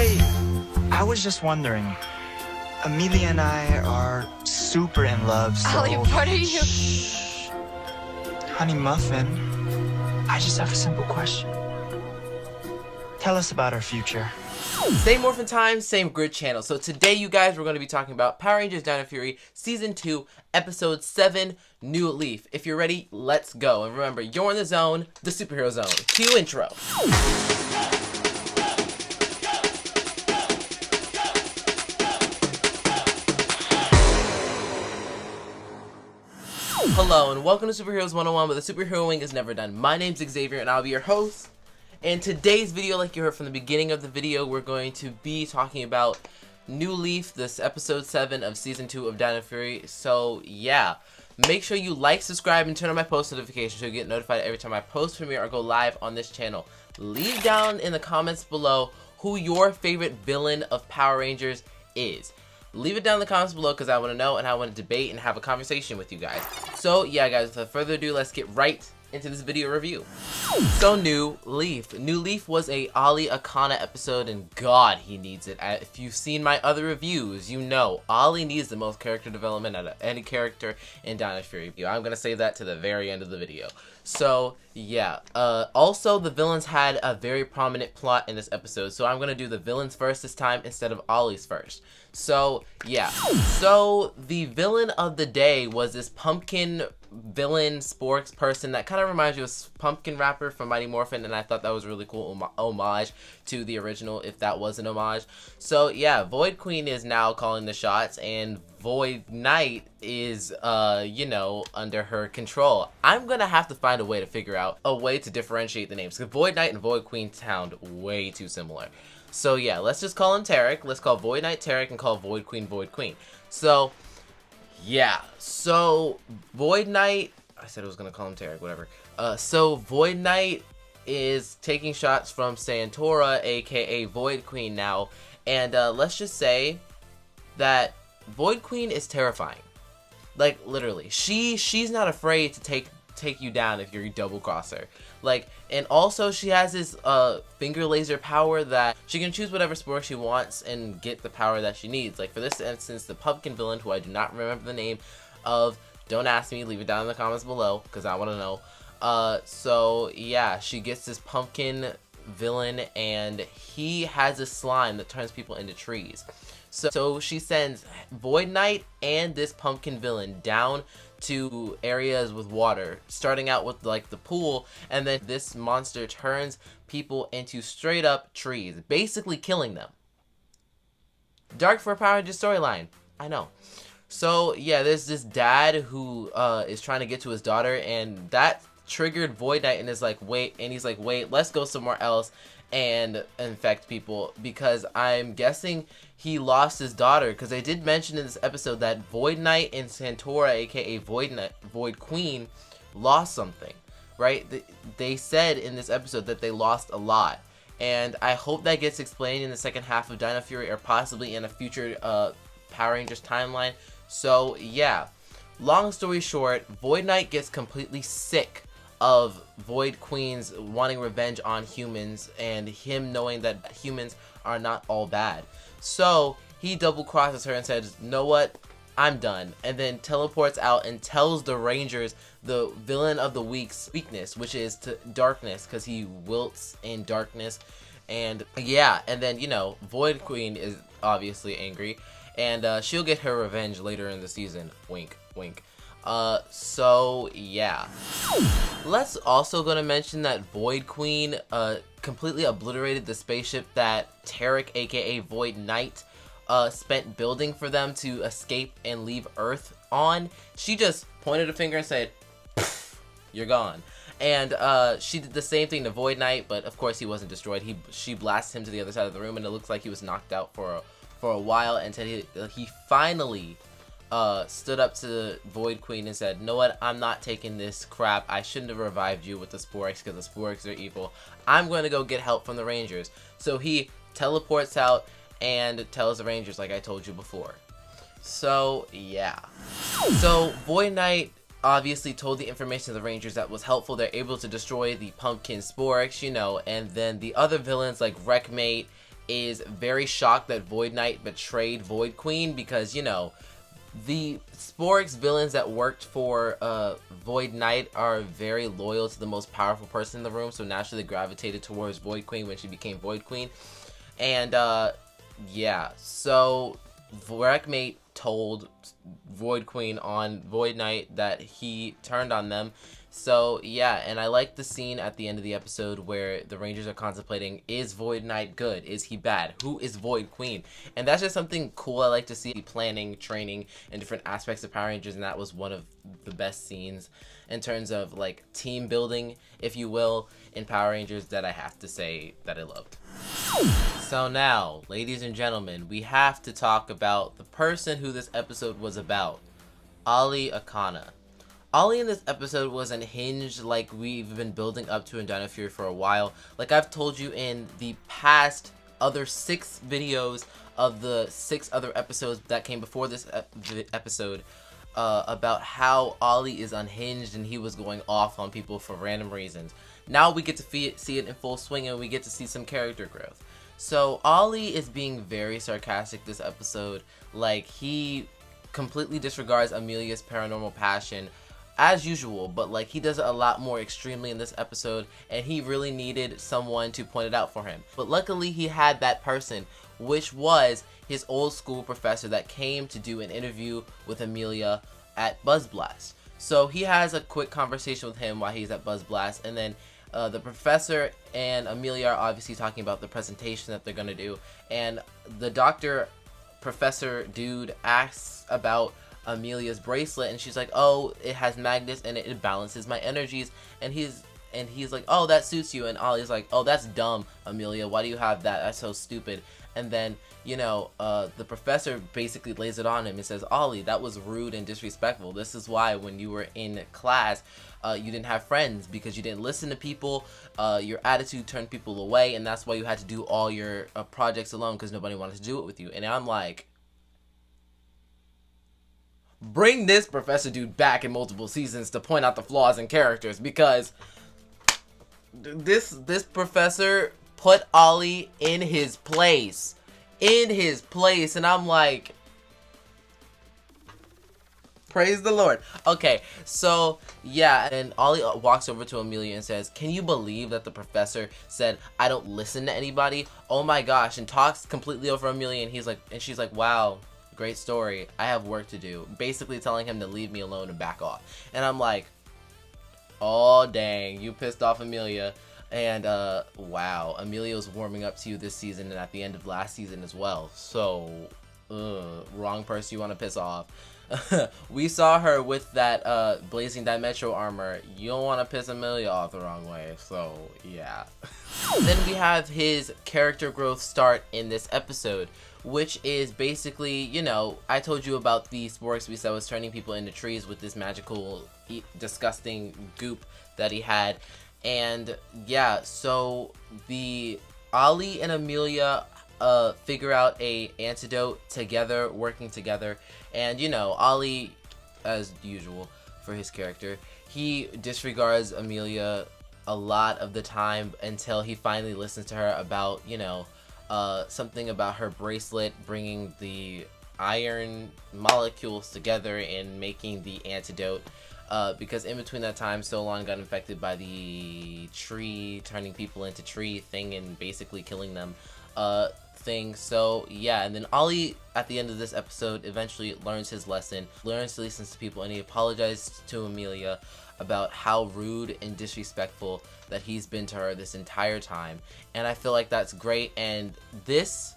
Hey, I was just wondering. Amelia and I are super in love, so... Ollie, what are you... Shh. Honey Muffin, I just have a simple question. Tell us about our future. Same Morphin Time, same Grid channel. So today, you guys, we're going to be talking about Power Rangers Dino Fury Season 2, Episode 7, New Leaf. If you're ready, let's go. And remember, you're in the zone, the superhero zone. Cue intro. Hello, and welcome to Superheroes 101, where the superhero wing is never done. My name's Xavier, and I'll be your host. In today's video, like you heard from the beginning of the video, we're going to be talking about New Leaf, this episode 7 of season 2 of Dino Fury. So yeah, make sure you like, subscribe, and turn on my post notifications so you get notified every time I post, premiere, or go live on this channel. Leave down in the comments below who your favorite villain of Power Rangers is. Leave it down in the comments below because I want to know and I want to debate and have a conversation with you guys. So yeah, guys, without further ado, let's get right into this video review. So New Leaf. New Leaf was a Ali Akana episode, and God, he needs it. If you've seen my other reviews, you know Ali needs the most character development out of any character in Dino Fury. I'm gonna save that to the very end of the video. So yeah, also the villains had a very prominent plot in this episode, so I'm gonna do the villains first this time instead of Ollie's first. So yeah, so the villain of the day was this pumpkin villain sporks person that kind of reminds you of Pumpkin Rapper from Mighty Morphin, and I thought that was a really cool homage to the original, if that was an homage. So yeah, Void Queen is now calling the shots, and Void Knight is, you know, under her control. I'm gonna have to find a way to figure out a way to differentiate the names, because Void Knight and Void Queen sound way too similar. So yeah, let's just call him Tarek. Let's call Void Knight Tarek and call Void Queen Void Queen. So yeah, so Void Knight, I said I was gonna call him Tarek, whatever. So Void Knight is taking shots from Santora, aka Void Queen now, and let's just say that Void Queen is terrifying. Like literally, she's not afraid to take you down if you're double cross her. Like, and also she has this finger laser power that she can choose whatever sport she wants and get the power that she needs. Like for this instance, the pumpkin villain, who I do not remember the name of, don't ask me, leave it down in the comments below because I want to know. So yeah, she gets this pumpkin villain, and he has a slime that turns people into trees. So she sends Void Knight and this pumpkin villain down to areas with water, starting out with like the pool, and then this monster turns people into straight up trees, basically killing them. Dark for a Power Ranger storyline, I know. So yeah, there's this dad who is trying to get to his daughter, and that triggered Void Knight, and is like, wait, and he's like, wait, let's go somewhere else and infect people, because I'm guessing he lost his daughter, because they did mention in this episode that Void Knight and Santora, aka Void Queen, lost something, right? They said in this episode that they lost a lot, and I hope that gets explained in the second half of Dino Fury, or possibly in a future Power Rangers timeline. So yeah, long story short, Void Knight gets completely sick of Void Queen's wanting revenge on humans, and him knowing that humans are not all bad. So he double crosses her and says, know what, I'm done, and then teleports out and tells the Rangers the villain of the week's weakness, which is to darkness, because he wilts in darkness. And yeah, and then, you know, Void Queen is obviously angry, and she'll get her revenge later in the season. Wink, wink. So yeah, let's also gonna mention that Void Queen completely obliterated the spaceship that Tarek, aka Void Knight, spent building for them to escape and leave Earth on. She just pointed a finger and said, you're gone. And she did the same thing to Void Knight, but of course he wasn't destroyed. She blasted him to the other side of the room, and it looks like he was knocked out for a while until he finally stood up to Void Queen and said, know what, I'm not taking this crap. I shouldn't have revived you with the Sporks, because the Sporks are evil. I'm going to go get help from the Rangers. So he teleports out and tells the Rangers, like I told you before. So yeah, so Void Knight obviously told the information to the Rangers that was helpful. They're able to destroy the pumpkin Sporks, you know, and then the other villains like Wreckmate is very shocked that Void Knight betrayed Void Queen because, you know, the Sporix villains that worked for Void Knight are very loyal to the most powerful person in the room, so naturally they gravitated towards Void Queen when she became Void Queen. And yeah, so Wreckmate told Void Queen on Void Knight that he turned on them. So yeah, and I like the scene at the end of the episode where the Rangers are contemplating, is Void Knight good? Is he bad? Who is Void Queen? And that's just something cool I like to see, planning, training, and different aspects of Power Rangers, and that was one of the best scenes in terms of like team building, if you will, in Power Rangers that I have to say that I loved. So now, ladies and gentlemen, we have to talk about the person who this episode was about, Ali Akana. Ali in this episode was unhinged like we've been building up to in Dino Fury for a while. Like I've told you in the past other 6 videos of the 6 other episodes that came before this episode about how Ali is unhinged and he was going off on people for random reasons. Now we get to see it in full swing and we get to see some character growth. So Ali is being very sarcastic this episode. Like he completely disregards Amelia's paranormal passion as usual, but like he does it a lot more extremely in this episode, and he really needed someone to point it out for him. But luckily he had that person, which was his old school professor that came to do an interview with Amelia at Buzz Blast. So he has a quick conversation with him while he's at Buzz Blast, and then the professor and Amelia are obviously talking about the presentation that they're gonna do, and the doctor professor dude asks about Amelia's bracelet, and she's like, oh, it has magnets and it balances my energies, and he's like, oh, that suits you, and Ollie's like, oh, that's dumb, Amelia, why do you have that, that's so stupid. And then, you know, the professor basically lays it on him and says, Ollie, that was rude and disrespectful. This is why when you were in class, you didn't have friends, because you didn't listen to people, your attitude turned people away, and that's why you had to do all your projects alone, because nobody wanted to do it with you. And I'm like, bring this professor dude back in multiple seasons to point out the flaws in characters, because this professor put Ollie in his place, and I'm like, praise the Lord. Okay, so yeah, and Ollie walks over to Amelia and says, can you believe that the professor said I don't listen to anybody? Oh my gosh, and talks completely over Amelia, and she's like, wow, great story, I have work to do, basically telling him to leave me alone and back off. And I'm like, oh dang, you pissed off Amelia. And wow, Amelia was warming up to you this season and at the end of last season as well, so wrong person you want to piss off. We saw her with that blazing Dimetro armor. You don't want to piss Amelia off the wrong way, so yeah. Then we have his character growth start in this episode, which is basically, you know, I told you about the Sporix Beast that was turning people into trees with this magical, disgusting goop that he had. And yeah, so the Ollie and Amelia figure out a antidote together, working together. And you know, Ollie, as usual for his character, he disregards Amelia a lot of the time until he finally listens to her about, you know, something about her bracelet bringing the iron molecules together and making the antidote. Because in between that time, Solon got infected by the tree, turning people into tree thing and basically killing them thing. So yeah, and then Ollie at the end of this episode eventually learns his lesson, learns to listen to people, and he apologized to Amelia about how rude and disrespectful that he's been to her this entire time. And I feel like that's great, and this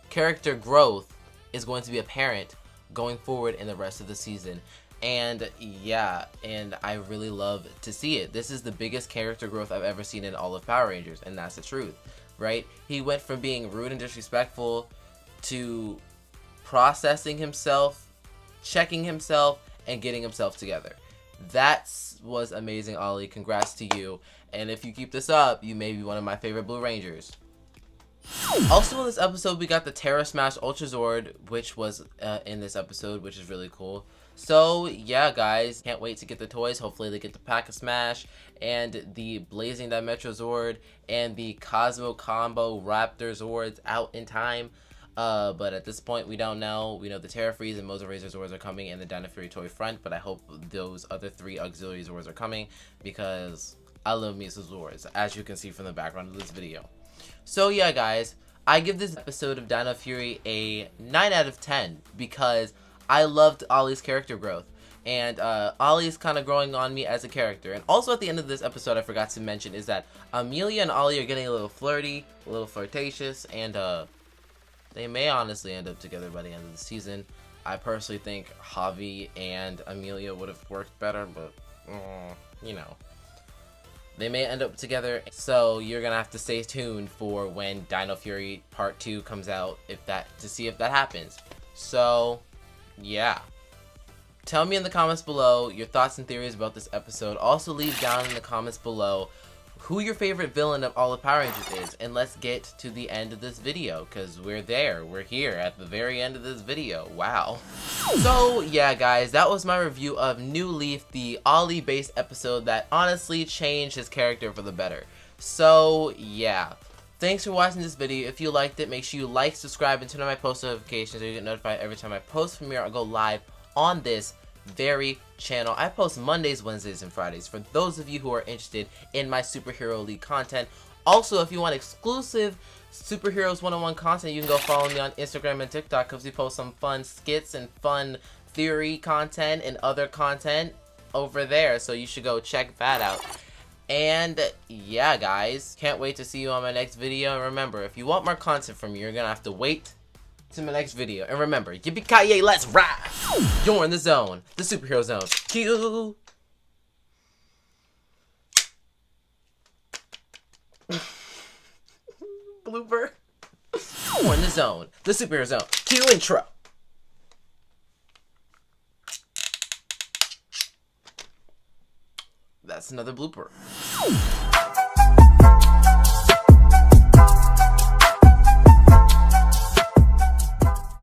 character growth is going to be apparent going forward in the rest of the season. And yeah, and I really love to see it. This is the biggest character growth I've ever seen in all of Power Rangers, and that's the truth, right? He went from being rude and disrespectful to processing himself, checking himself, and getting himself together. That was amazing, Ollie. Congrats to you. And if you keep this up, you may be one of my favorite Blue Rangers. Also in this episode, we got the Terra Smash Ultrazord, which was in this episode, which is really cool. So yeah, guys, can't wait to get the toys. Hopefully they get the Pack of Smash and the Blazing Dimetro Zord and the Cosmo Combo Raptor Zords out in time. But at this point, we don't know. We know the Terra Freeze and Moza Razor Zords are coming in the Dino Fury toy front, but I hope those other 3 auxiliary Zords are coming because I love me some Zords, as you can see from the background of this video. So yeah, guys, I give this episode of Dino Fury a 9 out of 10 because I loved Ollie's character growth. And Ollie is kind of growing on me as a character. And also at the end of this episode, I forgot to mention is that Amelia and Ollie are getting a little flirty, a little flirtatious, and they may honestly end up together by the end of the season. I personally think Javi and Amelia would have worked better, but you know. They may end up together, so you're gonna have to stay tuned for when Dino Fury Part 2 comes out, to see if that happens. So, yeah. Tell me in the comments below your thoughts and theories about this episode. Also leave down in the comments below who your favorite villain of all the Power Rangers is. And let's get to the end of this video, because we're there. We're here at the very end of this video. Wow. So, yeah, guys, that was my review of New Leaf, the Ollie-based episode that honestly changed his character for the better. So, yeah. Thanks for watching this video. If you liked it, make sure you like, subscribe, and turn on my post notifications so you get notified every time I post, premiere, or go live on this very channel. I post Mondays, Wednesdays, and Fridays for those of you who are interested in my Superhero League content. Also, if you want exclusive Superheroes 101 content, you can go follow me on Instagram and TikTok because we post some fun skits and fun theory content and other content over there, so you should go check that out. And yeah, guys, can't wait to see you on my next video. And remember, if you want more content from me, you're gonna have to wait to my next video. And remember, yippee-ki-yay, let's ride! You're in the zone, the superhero zone. Cue! Blooper. You're in the zone, the superhero zone. Cue intro. That's another blooper.